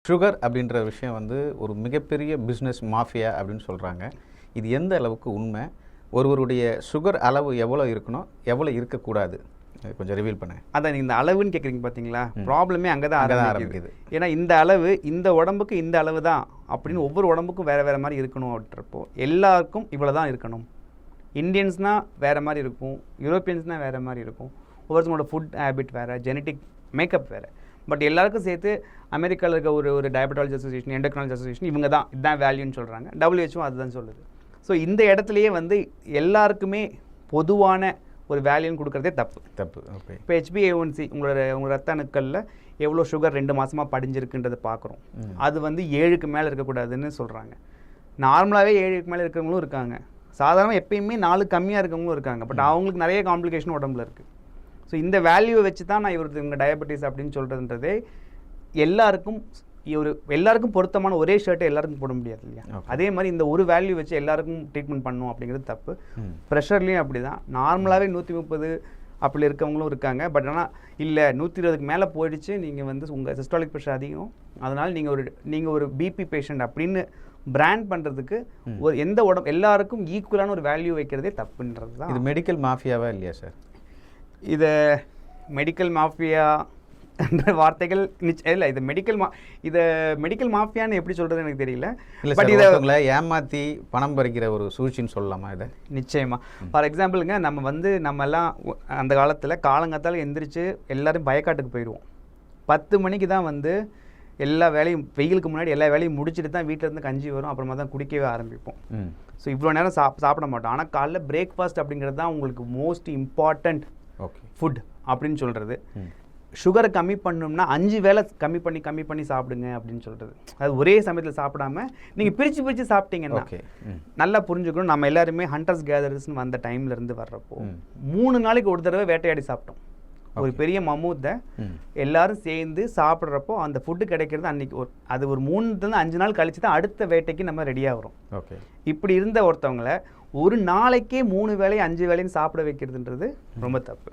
Sugar அப்படின்ற விஷயம் வந்து ஒரு மிகப்பெரிய பிஸ்னஸ் மாஃபியா அப்படின்னு சொல்கிறாங்க. இது எந்த அளவுக்கு உண்மை? ஒருவருடைய சுகர் அளவு எவ்வளோ இருக்கணும், எவ்வளோ இருக்கக்கூடாது, கொஞ்சம் ரிவீல் பண்ண. அதான் இந்த அளவுன்னு கேட்குறீங்க பார்த்தீங்களா, ப்ராப்ளமே அங்கே தான் ஆரம்பிக்குது. ஏன்னா இந்த அளவு இந்த உடம்புக்கு இந்த அளவு தான் அப்படின்னு ஒவ்வொரு உடம்புக்கும் வேறு வேறு மாதிரி இருக்கணும் அப்படின்றப்போ எல்லாருக்கும் இவ்வளோ தான் இருக்கணும். இந்தியன்ஸ்னால் வேறு மாதிரி இருக்கும், யூரோப்பியன்ஸ்னால் வேறு மாதிரி இருக்கும், ஒவ்வொருத்தங்களோட ஃபுட் ஹேபிட் வேறு, ஜெனட்டிக் மேக்கப் வேறு. பட் எல்லாருக்கும் சேர்த்து அமெரிக்காவில் இருக்க ஒரு டயபெட்டாலஜி அசோசியேஷன், எண்டோக்ரைனாலஜி அசோசியேஷன் இவங்க தான் இதுதான் வேல்யூன்னு சொல்கிறாங்க. WHO அதுதான் சொல்லுது. ஸோ இந்த இடத்துலையே வந்து எல்லாருக்குமே பொதுவான ஒரு வேல்யூன்னு கொடுக்குறதே தப்பு. ஓகே. இப்போ HbA1c உங்கள் ரத்த அணுக்களில் எவ்வளோ சுகர் 2 மாதமாக படிஞ்சிருக்குன்றதை பார்க்குறோம். அது வந்து 7க்கு மேலே இருக்கக்கூடாதுன்னு சொல்கிறாங்க. நார்மலாகவே 7க்கு மேலே இருக்கிறவங்களும் இருக்காங்க, சாதாரணமாக எப்பயுமே 4 கம்மியாக இருக்கவங்களும் இருக்காங்க. பட் அவங்களுக்கு நிறைய காம்ப்ளிகேஷன் உடம்புல இருக்குது. ஸோ இந்த வேல்யூவை வச்சு தான் நான் இவங்க டயபெட்டிஸ் அப்படின்னு சொல்கிறதுன்றதே எல்லாருக்கும் பொருத்தமான ஒரே ஷர்ட்டை எல்லாருக்கும் போட முடியாது இல்லையா. அதே மாதிரி இந்த ஒரு வேல்யூ வச்சு எல்லாருக்கும் ட்ரீட்மெண்ட் பண்ணணும் அப்படிங்கிறது தப்பு. ப்ரெஷர்லேயும் அப்படி தான். நார்மலாகவே 130 அப்படி இருக்கவங்களும் இருக்காங்க. பட் ஆனால் இல்லை 120க்கு மேலே போயிடுச்சு, நீங்கள் வந்து உங்கள் சிஸ்டாலிக் ப்ரெஷர் அதிகம், அதனால் நீங்கள் ஒரு பிபி பேஷண்ட் அப்படின்னு பிராண்ட் பண்ணுறதுக்கு ஒரு எல்லாருக்கும் ஈக்குவலான ஒரு வேல்யூ வைக்கிறதே தப்புன்றது தான். இது மெடிக்கல் மாஃபியாவா இல்லையா சார்? இதை மெடிக்கல் மாஃபியா என்ற வார்த்தைகள் இல்லை, இது மெடிக்கல் மாஃபியான்னு எப்படி சொல்கிறது எனக்கு தெரியல. பட் இதை ஏமாற்றி பணம் பறிக்கிற ஒரு சூழ்ச்சின்னு சொல்லலாமா இதை? நிச்சயமா. ஃபார் எக்ஸாம்பிளுங்க, நம்ம எல்லாம் அந்த காலத்தில் காலங்காத்தால் எந்திரிச்சு எல்லாரும் வயக்காட்டுக்கு போயிடுவோம். 10 மணிக்கு தான் வந்து எல்லா வேலையும், வெயிலுக்கு முன்னாடி எல்லா வேலையும் முடிச்சுட்டு தான் வீட்டில் இருந்து கஞ்சி வரும், அப்புறமா தான் குடிக்கவே ஆரம்பிப்போம். ஸோ இவ்வளோ நேரம் சாப்பிட மாட்டோம். ஆனால் காலைல பிரேக்ஃபாஸ்ட் அப்படிங்கிறது தான் உங்களுக்கு மோஸ்ட் இம்பார்ட்டண்ட் ஃபுட் அப்படின்னு சொல்கிறது. சுகரை கம்மி பண்ணணும்னா 5 வேளை கம்மி பண்ணி சாப்பிடுங்க அப்படின்னு சொல்கிறது. அது ஒரே சமயத்தில் சாப்பிடாம நீங்கள் பிரித்து சாப்பிட்டீங்கன்னா நல்லா புரிஞ்சுக்கணும். நம்ம எல்லாருமே ஹண்டர்ஸ் கேதர்ஸ்னு வந்த டைம்லேருந்து வர்றப்போ 3 நாளைக்கு ஒரு தடவை வேட்டையாடி சாப்பிட்டோம். ஒரு பெரிய மமூத்தை எல்லாரும் சேர்ந்து சாப்பிட்றப்போ அந்த ஃபுட்டு கிடைக்கிறது அன்றைக்கி அது ஒரு 3-5 நாள் கழிச்சு தான் அடுத்த வேட்டைக்கு நம்ம ரெடியாகிறோம். ஓகே. இப்படி இருந்த ஒருத்தவங்களை ஒரு நாளைக்கே 3 வேளை 5 வேளைன்னு சாப்பிட வைக்கிறதுன்றது ரொம்ப தப்பு.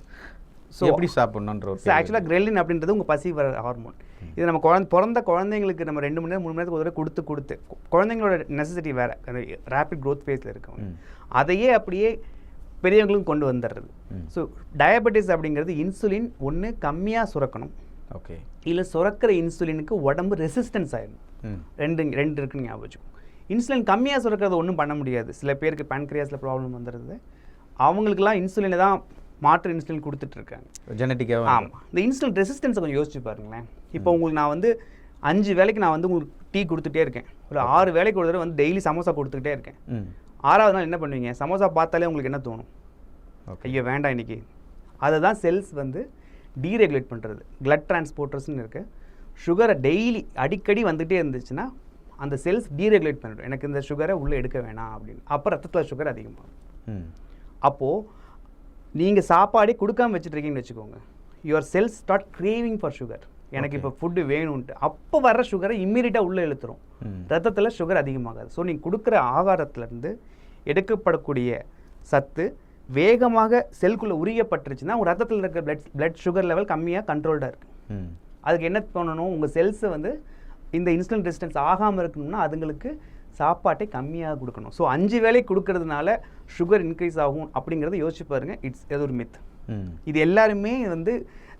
ஸோ எப்படி சாப்பிட்ணுன்ற ஆக்சுவலாக கிரெலின் அப்படின்றது உங்கள் பசி வர ஹார்மோன். இது நம்ம பிறந்த குழந்தைங்களுக்கு நம்ம 2 மணி நேரம் 3 மணி நேரத்துக்கு ஒரு தடவை கொடுத்து குழந்தைங்களோட நெசசிட்டி வேறு, அந்த ரேபிட் க்ரோத் ஃபேஸில் இருக்கவங்க அதையே அப்படியே பெரியவங்களும் கொண்டு வந்துடுறது. ஸோ டயபெட்டிஸ் அப்படிங்கிறது இன்சுலின் ஒன்று கம்மியாக சுரக்கணும். ஓகே. இல்லை சுரக்கிற இன்சுலினுக்கு உடம்பு ரெசிஸ்டன்ஸ் ஆகிடும். ரெண்டு இருக்குன்னு ஞாபகம். இன்சுலின் கம்மியாக சுரக்கிறத ஒன்றும் பண்ண முடியாது. சில பேருக்கு பேன்க்ரியாஸில் ப்ராப்ளம் வந்துடுது. அவங்களுக்குலாம் இன்சுலினை தான் மாற்று இன்சுலின் கொடுத்துட்ருக்காங்க ஜெனட்டிக்காக. ஆமாம். இந்த இன்சுலின் ரெசிஸ்டன்ஸை கொஞ்சம் யோசிச்சு பாருங்களேன். இப்போ உங்களுக்கு நான் வந்து 5 வேளைக்கு நான் வந்து உங்களுக்கு டீ கொடுத்துட்டே இருக்கேன், ஒரு 6 வேளைக்கு ஒரு தடவை வந்து டெய்லி சமோசா கொடுத்துக்கிட்டே இருக்கேன். 6ஆவது நாள் என்ன பண்ணுவீங்க? சமோசா பார்த்தாலே உங்களுக்கு என்ன தோணும்? ஐயோ வேண்டாம் இன்னைக்கு. அதை தான் செல்ஸ் வந்து டீரெகுலேட் பண்ணுறது. பிளட் டிரான்ஸ்போர்ட்டர்ஸ்னு இருக்குது. சுகரை டெய்லி அடிக்கடி வந்துகிட்டே இருந்துச்சுன்னா அந்த செல்ஸ் டீரெகுலேட் பண்ணிடும், எனக்கு இந்த சுகரை உள்ளே எடுக்க வேணாம் அப்படின்னு. அப்போ ரத்தத்தில் சுகர் அதிகமாகும். அப்போது நீங்கள் சாப்பாடே கொடுக்காமல் வச்சுட்ருக்கீங்கன்னு வச்சுக்கோங்க, your cells start craving for sugar. எனக்கு இப்போ ஃபுட்டு வேணும்ன்ட்டு அப்போ வர்ற சுகரை இம்மீடியட்டாக உள்ளே இழுத்துரும். ரத்தத்தில் சுகர் அதிகமாகாது. ஸோ நீங்கள் கொடுக்குற ஆகாரத்துலேருந்து எடுக்கப்படக்கூடிய சத்து வேகமாக செல்குள்ளே உரியப்பட்டுருச்சுன்னா உங்கள் ரத்தத்தில் இருக்கிற பிளட் சுகர் லெவல் கம்மியாக கண்ட்ரோல்டாக இருக்குது. அதுக்கு என்ன பண்ணணும்? உங்கள் செல்ஸை வந்து இந்த இன்சுலின் ரெசிஸ்டன்ஸ் ஆகாமல் இருக்கணும்னா அதுங்களுக்கு சாப்பாட்டை கம்மியாக கொடுக்கணும். ஸோ 5 வேளை கொடுக்கறதுனால சுகர் இன்க்ரீஸ் ஆகும் அப்படிங்கிறத யோசிச்சு பாருங்கள். இது ஒரு மித். இது எல்லாருமே வந்து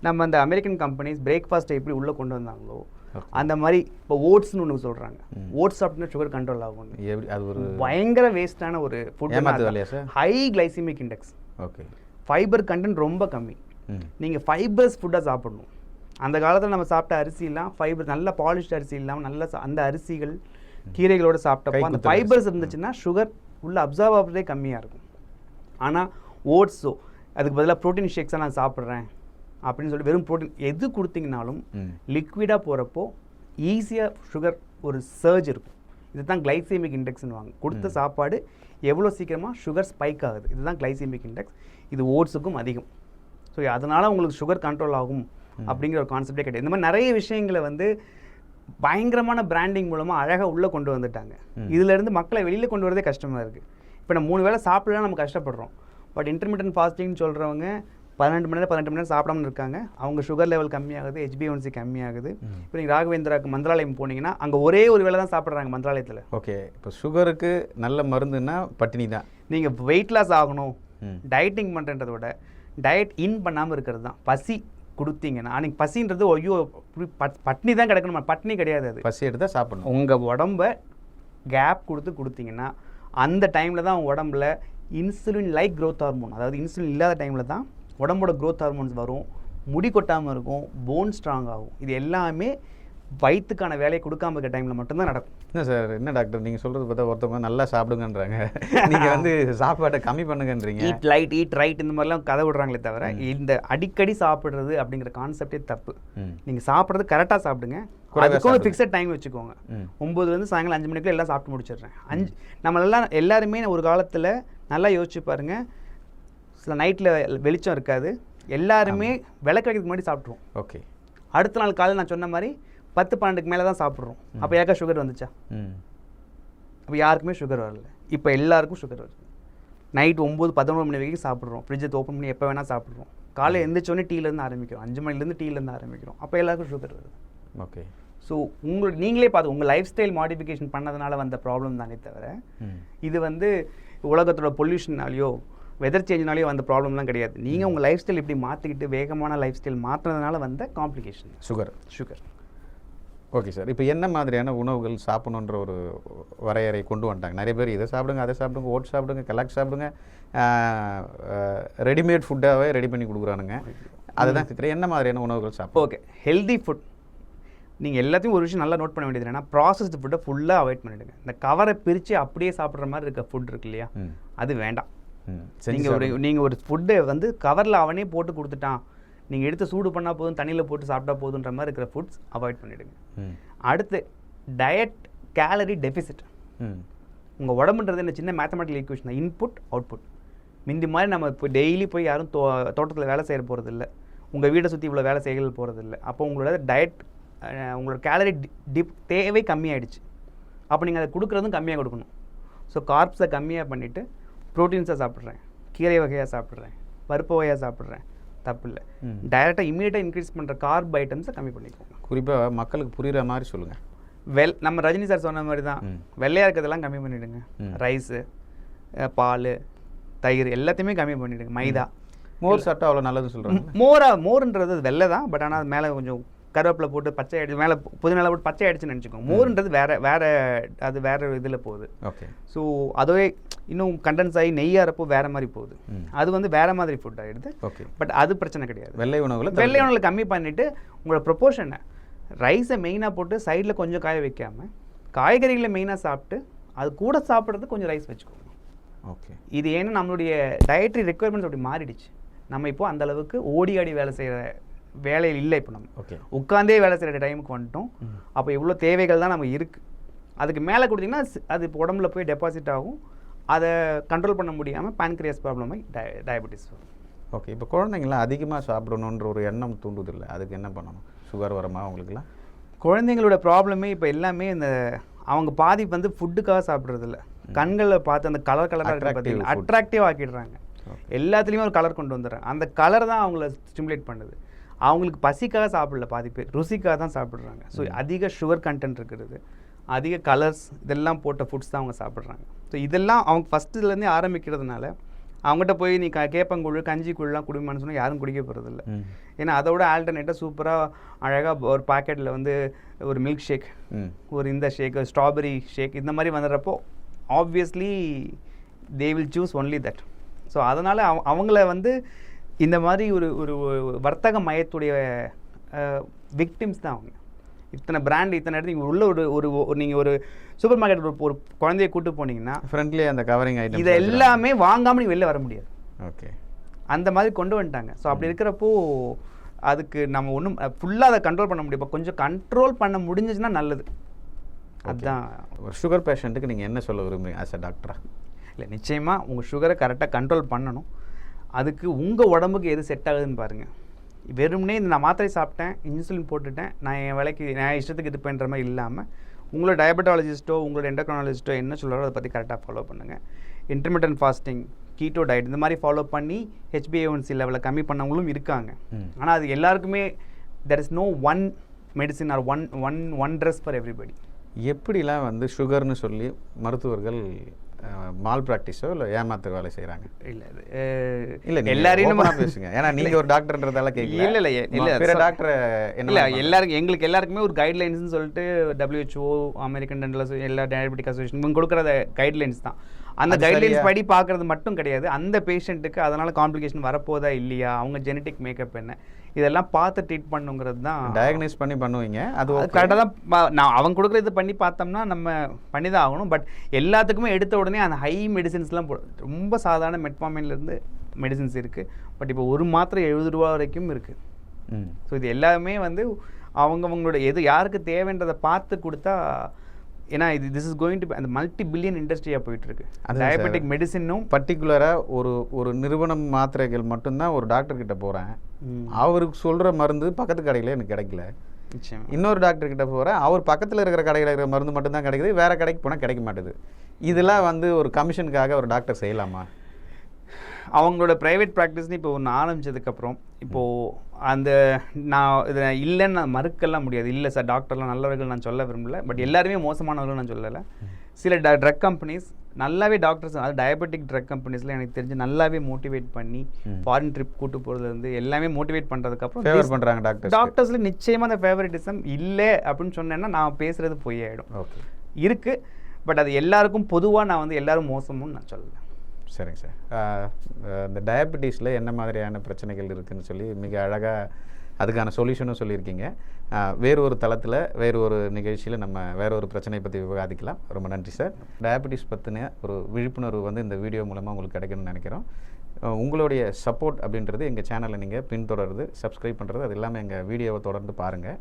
நம்ம அந்த அமெரிக்கன் கம்பெனிஸ் பிரேக்ஃபாஸ்ட்டை எப்படி உள்ளே கொண்டு வந்தாங்களோ அந்த மாதிரி இப்போ ஓட்ஸ்னு ஒன்று சொல்கிறாங்க. ஓட்ஸ் சாப்பிட்டா சுகர் கண்ட்ரோல் ஆகும். அது ஒரு பயங்கர வேஸ்டான ஒரு food. High glycaemic index. Okay. Fibre content ரொம்ப கம்மி. நீங்கள் ஃபைபர்ஸ் ஃபுட்டாக சாப்பிடணும். அந்த காலத்தில் நம்ம சாப்பிட்ட அரிசிலாம் ஃபைபர், நல்ல பாலிஷ்ட் அரிசி இல்லாமல் நல்ல அந்த அரிசிகள் கீரைகளோடு சாப்பிட்டப்போ அந்த ஃபைபர்ஸ் இருந்துச்சுன்னா சுகர் உள்ள அப்சர்வ் ஆகிறதே கம்மியாக இருக்கும். ஆனால் ஓட்ஸோ அதுக்கு பதிலாக ப்ரோட்டீன் ஷேக்ஸாக நான் சாப்பிட்றேன் அப்படின்னு சொல்லி வெறும் ப்ரோட்டீன் எது கொடுத்தீங்கனாலும் லிக்விடாக போகிறப்போ ஈஸியாக சுகர் ஒரு சர்ஜ் இருக்கும். இதுதான் கிளைசேமிக் இண்டெக்ஸ்னு வாங்க. கொடுத்த சாப்பாடு எவ்வளோ சீக்கிரமாக சுகர் ஸ்பைக் ஆகுது, இதுதான் கிளைசேமிக் இண்டெக்ஸ். இது ஓட்ஸுக்கும் அதிகம். ஸோ அதனால் உங்களுக்கு சுகர் கண்ட்ரோல் ஆகும் அப்படிங்கிற ஒரு கான்செப்டே கிடையாது. இந்த மாதிரி நிறைய விஷயங்களை வந்து பயங்கரமான பிராண்டிங் மூலமாக அழகாக உள்ளே கொண்டு வந்துட்டாங்க. இதிலேருந்து மக்களை வெளியில் கொண்டு வரதே கஷ்டமாக இருக்குது. இப்போ நம்ம 3 வேளை சாப்பிடலாம் நம்ம கஷ்டப்படுறோம். பட் இன்டர்மீடியன்ட் ஃபாஸ்டிங்னு சொல்கிறவங்க 18 மணி நேரம் சாப்பிடாம இருக்காங்க. அவங்க சுகர் லெவல் கம்மியாகுது, HbA1c கம்மியாகுது. இப்போ நீங்கள் ராகவேந்திராவுக்கு மந்திராலயம் போனீங்கன்னா அங்கே ஒரே ஒரு வேளை தான் சாப்பிட்றாங்க மந்திராலயத்தில். ஓகே, இப்போ சுகருக்கு நல்ல மருந்துன்னா பட்டினி தான். நீங்கள் வெயிட் லாஸ் ஆகணும், டயட்டிங் பண்ணுறதை விட டயட் இன் பண்ணாமல் இருக்கிறது தான். பசி கொடுத்தீங்கன்னா அன்றைக்கி பசின்றது ஐயோ பட்னி தான் கிடக்கணும், பட்னி கிடையாது. அது பசி எடுத்தால் சாப்பிடணும். உங்கள் உடம்ப கேப் கொடுத்தீங்கன்னா அந்த டைமில் தான் உங்கள் உடம்புல இன்சுலின் லைக் க்ரோத் ஹார்மோன், அதாவது இன்சுலின் இல்லாத டைமில் தான் உடம்போட க்ரோத் ஹார்மோன்ஸ் வரும், முடி கொட்டாமல் இருக்கும், போன் ஸ்ட்ராங் ஆகும். இது எல்லாமே வயிற்றுக்கான வேலையை கொடுக்காம இருக்க டைமில் மட்டும்தான் நடக்கும். என்ன சார், என்ன டாக்டர் நீங்கள் சொல்கிறது பார்த்தா ஒருத்தவங்க நல்லா சாப்பிடுங்கன்றாங்க, நீங்கள் வந்து சாப்பாட்டை கம்மி பண்ணுங்கன்றீங்க. ஈட் ரைட் இந்த மாதிரிலாம் கதை விடுறாங்களே தவிர இந்த அடிக்கடி சாப்பிட்றது அப்படிங்கிற கான்செப்டே தப்பு. நீங்கள் சாப்பிட்றது கரெக்டாக சாப்பிடுங்க, அதுக்கும் ஒரு ஃபிக்ஸட் டைம் வச்சுக்கோங்க. 9 சாயங்காலம் 5 மணிக்குள்ள எல்லாம் சாப்பிட்டு முடிச்சிடுறேன். நம்மளெல்லாம் எல்லாருமே ஒரு காலத்தில் நல்லா யோசிச்சு பாருங்க, சில நைட்டில் வெளிச்சம் இருக்காது, எல்லாருமே விளக்கு வைக்கிறதுக்கு முன்னாடி சாப்பிட்ருவோம். ஓகே, அடுத்த நாள் காலையில் நான் சொன்ன மாதிரி 10-12க்கு மேலே தான் சாப்பிட்றோம். அப்போ யாருக்கா சுகர் வந்துச்சா? அப்போ யாருக்குமே சுகர் வரல. இப்போ எல்லாருக்கும் சுகர் வருது. நைட் 9-11 மணி வரைக்கும் சாப்பிட்றோம், ஃப்ரிட்ஜை ஓப்பன் பண்ணி எப்போ வேணால் சாப்பிட்றோம். காலையில் எழுந்திரிச்சோடனே டீலேருந்து ஆரம்பிக்கிறோம், 5 மணிலேருந்து டீலேருந்து ஆரம்பிக்கிறோம். அப்போ எல்லாருக்கும் சுகர் வருது. ஓகே, ஸோ நீங்களே பார்த்து உங்கள் லைஃப் ஸ்டைல் மாடிஃபிகேஷன் பண்ணதுனால வந்த ப்ராப்ளம் தானே தவிர இது வந்து உலகத்தோட பொல்யூஷனாலேயோ வெதர் சேஞ்சினாலேயோ வந்த ப்ராப்ளம்லாம் கிடையாது. நீங்கள் உங்கள் லைஃப் ஸ்டைல் இப்படி மாற்றிக்கிட்டு வேகமான லைஃப் ஸ்டைல் மாற்றினதுனால வந்த காம்ப்ளிகேஷன் சுகர். ஓகே சார், இப்போ என்ன மாதிரியான உணவுகள் சாப்பிடணுன்ற ஒரு வரையறை கொண்டு வந்துட்டாங்க. நிறைய பேர் இதை சாப்பிடுங்க, அதை சாப்பிடுங்க, ஓட்ஸ் சாப்பிடுங்க, கெலாக்ஸ் சாப்பிடுங்க, ரெடிமேட் ஃபுட்டாகவே ரெடி பண்ணி கொடுக்குறானுங்க. அதை தான் கேட்குறேன், என்ன மாதிரியான உணவுகள் சாப்பிடும்? Okay, healthy food. நீங்கள் எல்லாத்தையும் ஒரு விஷயம் நல்லா நோட் பண்ண வேண்டியது என்னன்னா, ப்ராசஸ்டு ஃபுட்டை ஃபுல்லாக அவாய்ட் பண்ணிவிடுங்க. இந்த கவரை பிரித்து அப்படியே சாப்பிட்ற மாதிரி இருக்க ஃபுட் இருக்கு இல்லையா, அது வேண்டாம். நீங்கள் ஒரு ஃபுட்டை வந்து கவரில் அவனே போட்டு கொடுத்துட்டான், நீங்கள் எடுத்து சூடு பண்ணால் போதும், தண்ணியில் போட்டு சாப்பிட்டா போதுன்ற மாதிரி இருக்கிற ஃபுட்ஸ் அவாய்ட் பண்ணிவிடுங்க. அடுத்து டயட் கேலரி டெஃபிசிட். உங்கள் உடம்புன்றது என்ன, சின்ன மேத்தமெட்டிக்கல் ஈக்குவேஷன் தான், இன்புட் அவுட்புட். முந்தி மாதிரி நம்ம இப்போ டெய்லி போய் யாரும் தோட்டத்தில் வேலை செய்ய போகிறது இல்லை, உங்கள் வீடை சுற்றி இவ்வளோ வேலை செய்ய போகிறது இல்லை. அப்போ உங்களோட டயட், உங்களோட கேலரி தேவை கம்மியாயிடுச்சு. அப்போ நீங்கள் அதை கொடுக்குறதும் கம்மியாக கொடுக்கணும். ஸோ கார்ப்ஸை கம்மியாக பண்ணிவிட்டு ப்ரோட்டீன்ஸை சாப்பிட்றேன், கீரை வகையாக சாப்பிட்றேன், பருப்பு வகையாக சாப்பிட்றேன், தப்பு இல்லை. டைரெக்டாக இமீடியட்டாக இன்க்ரீஸ் பண்ணுற கார்ப் ஐட்டம்ஸை கம்மி பண்ணிக்கோங்க. குறிப்பாக மக்களுக்கு புரிகிற மாதிரி சொல்லுங்கள். நம்ம ரஜினி சார் சொன்ன மாதிரி தான், வெள்ளையாக இருக்கிறதெல்லாம் கம்மி பண்ணிவிடுங்க. ரைஸு, பால், தயிர் எல்லாத்தையுமே கம்மி பண்ணிவிடுங்க. மைதா, மோர் சாப்பிட்டா அவ்வளோ நல்லதுன்னு சொல்கிறாங்க. மோருன்றது வெள்ளை தான், பட் ஆனால் அது மேலே கொஞ்சம் கருவேப்பிலை போட்டு பச்சை ஆயிடுச்சு, மேலே புதினா போட்டு பச்சை ஆயிடுச்சுன்னு நினச்சிக்கோங்க. மோருன்றது அது வேற இதில் போகுது. ஓகே, ஸோ அதுவே இன்னும் கண்டென்ஸ் ஆகி நெய்யாரப்போ வேற மாதிரி போகுது, அது வந்து வேற மாதிரி ஃபுட் ஆகிடுது. ஓகே, பட் அது பிரச்சனை கிடையாது. வெள்ளை உணவுகளை கம்மி பண்ணிவிட்டு உங்களோட ப்ரொப்போர்ஷனை ரைஸை மெயினாக போட்டு சைடில் கொஞ்சம் காய வைக்காமல் காய்கறிகளை மெயினாக சாப்பிட்டு அது கூட சாப்பிட்றது கொஞ்சம் ரைஸ் வச்சுக்கோங்க. ஓகே, இது ஏன்னா நம்மளுடைய டயட்ரி ரெக்குயர்மெண்ட்ஸ் அப்படி மாறிடுச்சு. நம்ம இப்போ அந்தளவுக்கு ஓடி ஆடி வேலை செய்கிற வேலையில் இல்லை. இப்போ நம்ம உட்காந்தே வேலை செய்கிற டைமுக்கு வந்துட்டோம். அப்போ இவ்வளோ தேவைகள் தான் நம்ம இருக்குது. அதுக்கு மேலே கொடுத்தீங்கன்னா அது இப்போ உடம்புல போய் டெபாசிட் ஆகும், அதை கண்ட்ரோல் பண்ண முடியாமல் பேன்க்ரியாஸ் ப்ராப்ளம் ஆகி டயபெட்டிஸ் வரும். ஓகே, இப்போ குழந்தைங்களாம் அதிகமாக சாப்பிடணுன்ற ஒரு எண்ணம் தூண்டுதில்லை, அதுக்கு என்ன பண்ணணும்? சுகர் வரமா அவங்களுக்குலாம்? குழந்தைங்களோட ப்ராப்ளமே இப்போ எல்லாமே இந்த அவங்க பாதி வந்து ஃபுட்டுக்காக சாப்பிட்றது இல்லை, கண்களில் பார்த்து அந்த கலராக இருக்கிற பார்த்தீங்கன்னா அட்ராக்டிவ் ஆக்கிடுறாங்க. எல்லாத்துலேயுமே ஒரு கலர் கொண்டு வந்துடுறாங்க. அந்த கலர் தான் அவங்கள ஸ்டிமுலேட் பண்ணுது. அவங்களுக்கு பசிக்காக சாப்பிடல, பாதி பேர் ருசிக்காக தான் சாப்பிட்றாங்க. ஸோ அதிக சுகர் கண்டென்ட் இருக்கிறது, அதிக கலர்ஸ் இதெல்லாம் போட்ட ஃபுட்ஸ் தான் அவங்க சாப்பிட்றாங்க. ஸோ இதெல்லாம் அவங்க ஃபஸ்ட்டுலேருந்தே ஆரம்பிக்கிறதுனால அவங்ககிட்ட போய் நீ கேப்பங்கூழ் கஞ்சி கூழ்லாம் குடிமான்னு சொன்னால் யாரும் குடிக்க போகிறதில்ல. ஏன்னா அதோட ஆல்டர்னேட்டாக சூப்பராக அழகாக ஒரு பாக்கெட்டில் வந்து ஒரு மில்க் ஷேக், ஒரு இந்த ஷேக், ஸ்ட்ராபெரி ஷேக் இந்த மாதிரி வந்துடுறப்போ obviously they will choose only that. So அதனால் அவங்கள வந்து இந்த மாதிரி ஒரு ஒரு வர்த்தக மயத்துடைய விக்டிம்ஸ் தான் அவங்க. இத்தனை பிராண்ட் இத்தனை இடத்துல நீங்கள் உள்ள ஒரு நீங்கள் ஒரு சூப்பர் மார்க்கெட் ஒரு குழந்தைய கூட்டு போனீங்கன்னா ஃப்ரெண்ட்லி அந்த கவரிங் ஐட்டம் இதை எல்லாமே வாங்காமல் நீங்கள் வெளில வர முடியாது. ஓகே, அந்த மாதிரி கொண்டு வந்துட்டாங்க. ஸோ அப்படி இருக்கிறப்போ அதுக்கு நம்ம ஒன்றும் ஃபுல்லாக அதை கண்ட்ரோல் பண்ண முடியும். இப்போ கொஞ்சம் கண்ட்ரோல் பண்ண முடிஞ்சிச்சுன்னா நல்லது. அதுதான் ஒரு சுகர் பேஷண்ட்டுக்கு நீங்கள் என்ன சொல்ல விரும்புறீங்க ஆஸ் அ டாக்டரா? இல்லை, நிச்சயமாக உங்கள் சுகரை கரெக்டாக கண்ட்ரோல் பண்ணணும். அதுக்கு உங்கள் உடம்புக்கு எது செட் ஆகுதுன்னு பாருங்கள். வெறும்னே இந்த நான் மாத்திரை சாப்பிட்டேன், இன்சுலின் போட்டுட்டேன், நான் என் வேலைக்கு நான் இஷ்டத்துக்கு இருப்பேன்ற மாதிரி இல்லாமல் உங்களோட டயபெட்டாலஜிஸ்ட்டோ உங்களோட எண்டோக்ரைனாலஜிஸ்ட்டோ என்ன சொல்கிறாரோ அதை பற்றி கரெக்டாக ஃபாலோ பண்ணுங்கள். இன்டர்மிட்டன்ட் ஃபாஸ்டிங், கீட்டோ டயட் இந்த மாதிரி ஃபாலோ பண்ணி HbA1c லெவலில் கம்மி பண்ணவங்களும் இருக்காங்க. ஆனால் அது எல்லாருக்குமே there is no one medicine or one dress for everybody. எப்படிலாம் வந்து சுகர்னு சொல்லி மருத்துவர்கள் மால் ப்ராக்டிஸோ இல்லை ஏமாத்து வேலை செய்கிறாங்க? இல்லை எல்லாரையும் பேசுங்க, ஏன்னா நீங்கள் ஒரு டாக்டர்ன்றதால கேட்கல. இல்லை பிற டாக்டர் இல்லை எல்லாருக்கும் எங்களுக்கு எல்லாருக்குமே ஒரு கைட்லைன்ஸ்னு சொல்லிட்டு WHO, அமெரிக்கன் டென்டல் எல்லா டயபெட்டிக் அசோசியேஷன் இவங்க கொடுக்குற கைட்லைன்ஸ் தான். அந்த கைட்லைன்ஸ் படி பார்க்குறது மட்டும் கிடையாது, அந்த பேஷண்ட்டுக்கு அதனால் காம்ப்ளிகேஷன் வரப்போதா இல்லையா, அவங்க ஜெனட்டிக் மேக்கப் என்ன, இதெல்லாம் பார்த்து ட்ரீட் பண்ணுங்கிறது தான். டயக்னைஸ் பண்ணி பண்ணுவீங்க, அது கரெக்டாக தான். நான் அவங்க கொடுக்குற இது பண்ணி பார்த்தோம்னா நம்ம பண்ணி தான் ஆகணும். பட் எல்லாத்துக்குமே எடுத்த உடனே அந்த ஹை மெடிசின்ஸ்லாம் ரொம்ப சாதாரண மெட்ஃபார்மின்லேருந்து மெடிசின்ஸ் இருக்குது. பட் இப்போ ஒரு மாத்திரை 70 ரூபா வரைக்கும் இருக்குது. ஸோ இது எல்லாமே வந்து அவங்களோட எது யாருக்கு தேவைன்றதை பார்த்து கொடுத்தா, ஏன்னா திஸ் இஸ் கோயிங் டு அந்த மல்டி பில்லியன் இண்டஸ்ட்ரியாக போயிட்டுருக்கு. டயபெட்டிக் மெடிசினும் பர்டிகுலராக ஒரு நிறுவனம் மாத்திரைகள் மட்டும்தான் ஒரு டாக்டர் கிட்ட போகிறேன், அவருக்கு சொல்கிற மருந்து பக்கத்து கடையில் எனக்கு கிடைக்கல. இன்னொரு டாக்டர் கிட்ட போகிறேன், அவர் பக்கத்தில் இருக்கிற கடையில் இருக்கிற மருந்து மட்டும்தான் கிடைக்குது, வேறு கடைக்கு போனால் கிடைக்க மாட்டேது. இதெல்லாம் வந்து ஒரு கமிஷனுக்காக ஒரு டாக்டர் செய்யலாமா? அவங்களோட ப்ரைவேட் ப்ராக்டிஸ்னு இப்போ ஒன்று ஆரம்பித்ததுக்கப்புறம் இப்போது அந்த நான் இதை இல்லைன்னு நான் மறுக்கலாம் முடியாது. இல்லை சார் டாக்டர்லாம் நல்லவர்கள் நான் சொல்ல விரும்பல, பட் எல்லாருமே மோசமானவர்கள் நான் சொல்லலை. சில ட்ரக் கம்பெனிஸ் நல்லாவே டாக்டர்ஸ், அதாவது டயபெட்டிக் ட்ரக் கம்பெனிஸில் எனக்கு தெரிஞ்சு நல்லாவே மோட்டிவேட் பண்ணி ஃபாரின் ட்ரிப் கூட்டு போகிறதுலேருந்து எல்லாமே மோட்டிவேட் பண்ணுறதுக்கப்புறம் பண்ணுறாங்க டாக்டர்ஸில் நிச்சயமாக அந்த ஃபேவரட்டிசம் இல்லை அப்படின்னு சொன்னேன்னா நான் பேசுகிறது பொய் ஆகிடும். இருக்குது, பட் அது எல்லாருக்கும் பொதுவாக நான் வந்து எல்லாரும் மோசமுன்னு நான் சொல்லலை. சரிங்க சார். இந்த டயபெட்டிஸில் என்ன மாதிரியான பிரச்சனைகள் இருக்குதுன்னு சொல்லி மிக அழகாக அதுக்கான சொல்யூஷனும் சொல்லியிருக்கீங்க. வேறு ஒரு தளத்தில் வேறு ஒரு நிகழ்ச்சியில் நம்ம வேறு ஒரு பிரச்சனையை பற்றி விவாதிக்கலாம். ரொம்ப நன்றி சார். டயபெட்டிஸ் பற்றின ஒரு விழிப்புணர்வு வந்து இந்த வீடியோ மூலமாக உங்களுக்கு கிடைக்கணும்னு நினைக்கிறோம். உங்களுடைய சப்போர்ட் அப்படின்றது எங்கள் சேனலை நீங்கள் பின்தொடர்றது, சப்ஸ்கிரைப் பண்ணுறது, அது இல்லாமல் எங்கள் வீடியோவை தொடர்ந்து பாருங்கள்.